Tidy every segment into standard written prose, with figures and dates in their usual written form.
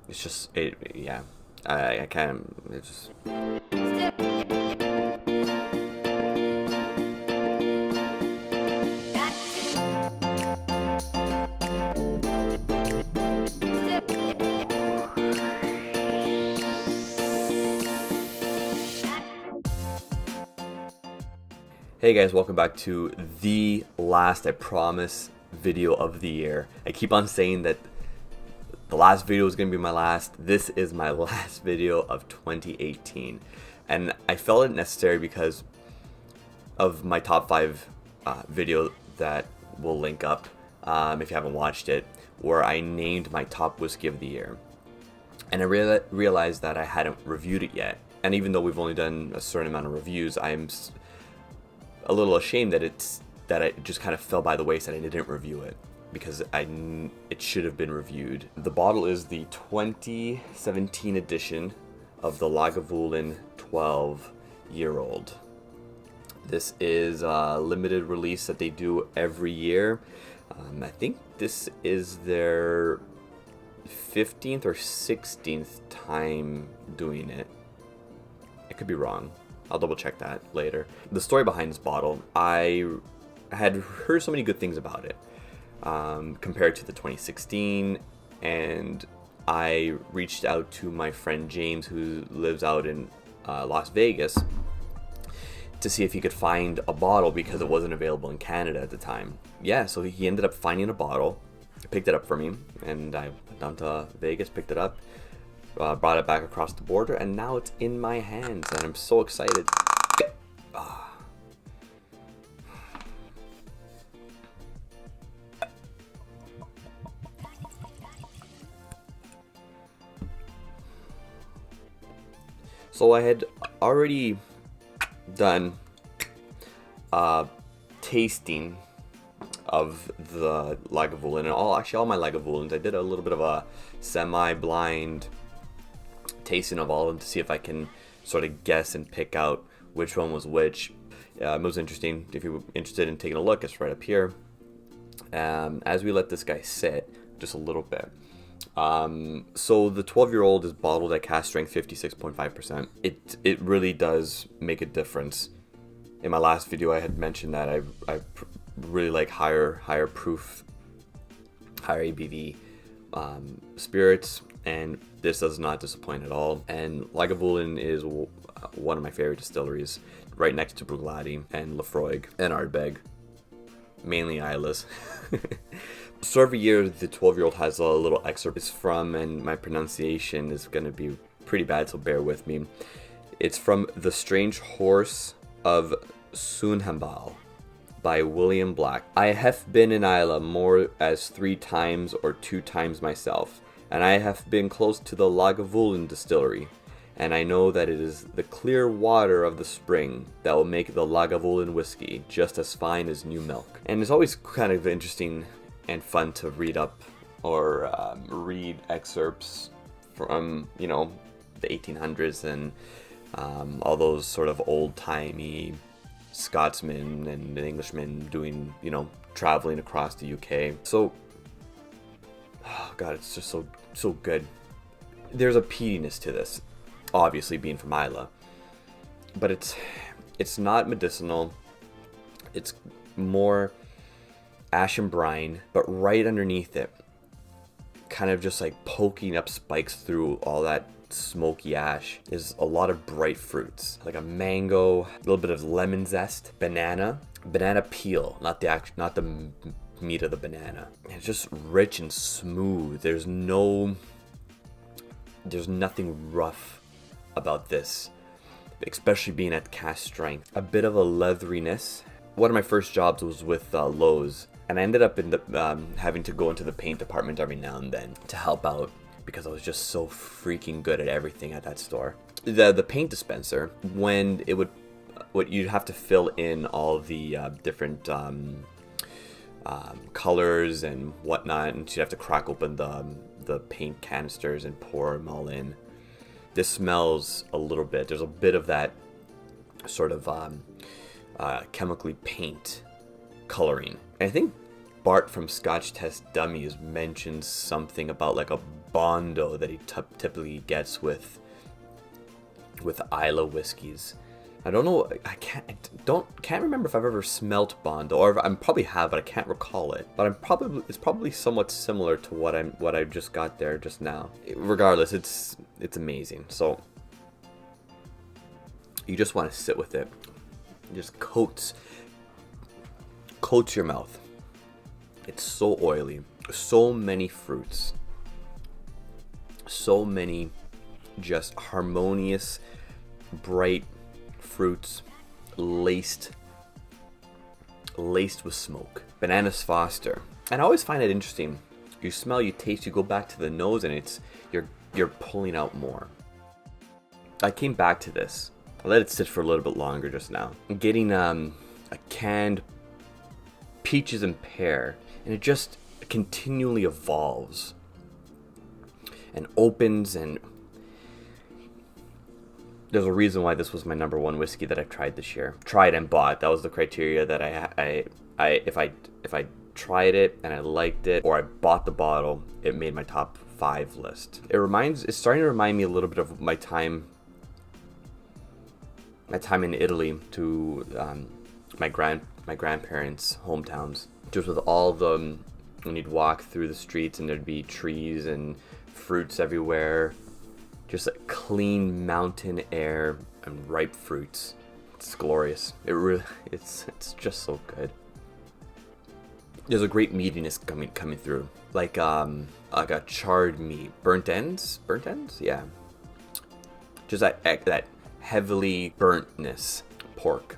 It's just yeah. I can't. It's just. Hey guys, welcome back to the last, I promise, video of the year. I keep on saying that the last video is going to be my last. This is my last video of 2018. And I felt it necessary because of my top 5 video that we'll link up if you haven't watched it, where I named my top whiskey of the year. And I realized that I hadn't reviewed it yet. And even though we've only done a certain amount of reviews, I'm a little ashamed that it just kind of fell by the wayside and I didn't review it, because it should have been reviewed. The bottle is the 2017 edition of the Lagavulin 12-year-old. This is a limited release that they do every year. I think this is their 15th or 16th time doing it. I could be wrong. I'll double check that later. The story behind this bottle, I had heard so many good things about it compared to the 2016, and I reached out to my friend James, who lives out in Las Vegas, to see if he could find a bottle because it wasn't available in Canada at the time. Yeah, so he ended up finding a bottle, picked it up for me, and I went down to Vegas, picked it up, brought it back across the border, and now it's in my hands, and I'm so excited. So I had already done tasting of the Lagavulin, and all my Lagavulins. I did a little bit of a semi-blind tasting of all of them to see if I can sort of guess and pick out which one was which. It was interesting. If you're interested in taking a look, it's right up here. As we let this guy sit just a little bit. So the 12-year-old is bottled at cask strength 56.5%. It really does make a difference. In my last video, I had mentioned that I really like higher proof, higher ABV spirits, and this does not disappoint at all. And Lagavulin is one of my favorite distilleries, right next to Bruichladdich and Laphroaig and Ardbeg, mainly Islay's. So every year the 12-year-old has a little excerpt it's from, and my pronunciation is going to be pretty bad, so bear with me. It's from The Strange Horse of Sunhambal by William Black. I have been in Islay more as 3 times or 2 times myself, and I have been close to the Lagavulin distillery, and I know that it is the clear water of the spring that will make the Lagavulin whiskey just as fine as new milk. And it's always kind of interesting and fun to read up or read excerpts from, the 1800s and all those sort of old-timey Scotsmen and Englishmen doing, traveling across the UK. So, oh God, it's just so good. There's a peatiness to this, obviously being from Islay, but it's not medicinal. It's more ash and brine, but right underneath it, kind of just like poking up spikes through all that smoky ash, is a lot of bright fruits, like a mango, a little bit of lemon zest, banana peel, not the meat of the banana. And it's just rich and smooth. There's nothing rough about this, especially being at cask strength. A bit of a leatheriness. One of my first jobs was with Lowe's, and I ended up having to go into the paint department every now and then to help out, because I was just so freaking good at everything at that store. The paint dispenser, when you'd have to fill in all the different colors and whatnot, and you'd have to crack open the paint canisters and pour them all in. This smells a little bit. There's a bit of that sort of chemically paint coloring. And I think Bart from Scotch Test Dummies mentioned something about like a Bondo that he typically gets with Islay whiskeys. I don't know. I can't remember if I've ever smelt Bondo, or I probably have, but I can't recall it. But it's probably somewhat similar to what I just got there just now. Regardless, it's amazing. So you just want to sit with it. It just coats your mouth. It's so oily. So many fruits. So many just harmonious, bright fruits laced with smoke. Bananas Foster. And I always find it interesting. You smell, you taste, you go back to the nose, and you're pulling out more. I came back to this. I let it sit for a little bit longer just now. I'm getting a canned peaches and pear, and it just continually evolves and opens, and there's a reason why this was my number one whiskey that I've tried this year. Tried and bought. That was the criteria that if I tried it and I liked it, or I bought the bottle, it made my top 5 list. It's starting to remind me a little bit of my time in Italy, to my grandparents' hometowns. Just with all the, when you'd walk through the streets and there'd be trees and fruits everywhere, just like clean mountain air and ripe fruits. It's glorious. It's just so good. There's a great meatiness coming through, like a charred meat, burnt ends, yeah. Just that heavily burntness. Pork,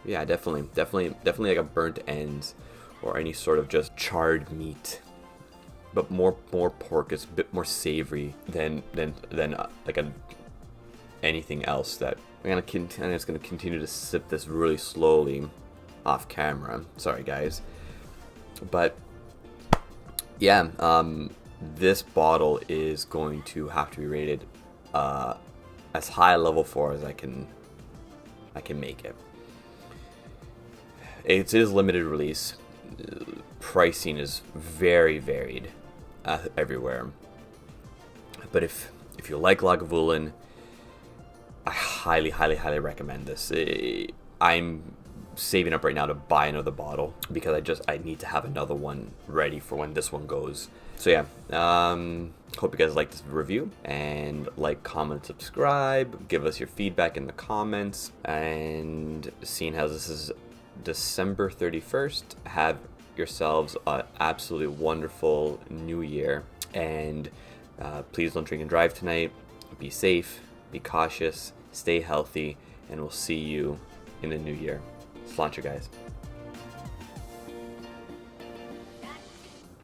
yeah, definitely like a burnt ends, or any sort of just charred meat. But more pork is a bit more savory than like anything else. That I'm just gonna continue to sip this really slowly off camera. Sorry guys, but yeah, this bottle is going to have to be rated as high a level 4 as I can make it. It is limited release. Pricing is very varied everywhere. But if you like Lagavulin, I highly recommend this. I'm saving up right now to buy another bottle because I need to have another one ready for when this one goes. So yeah, hope you guys like this review, and like, comment, subscribe, give us your feedback in the comments. And seeing how this is December 31st, have yourselves an absolutely wonderful new year, and please don't drink and drive tonight. Be safe, be cautious, stay healthy, and we'll see you in the new year. Slainte, guys.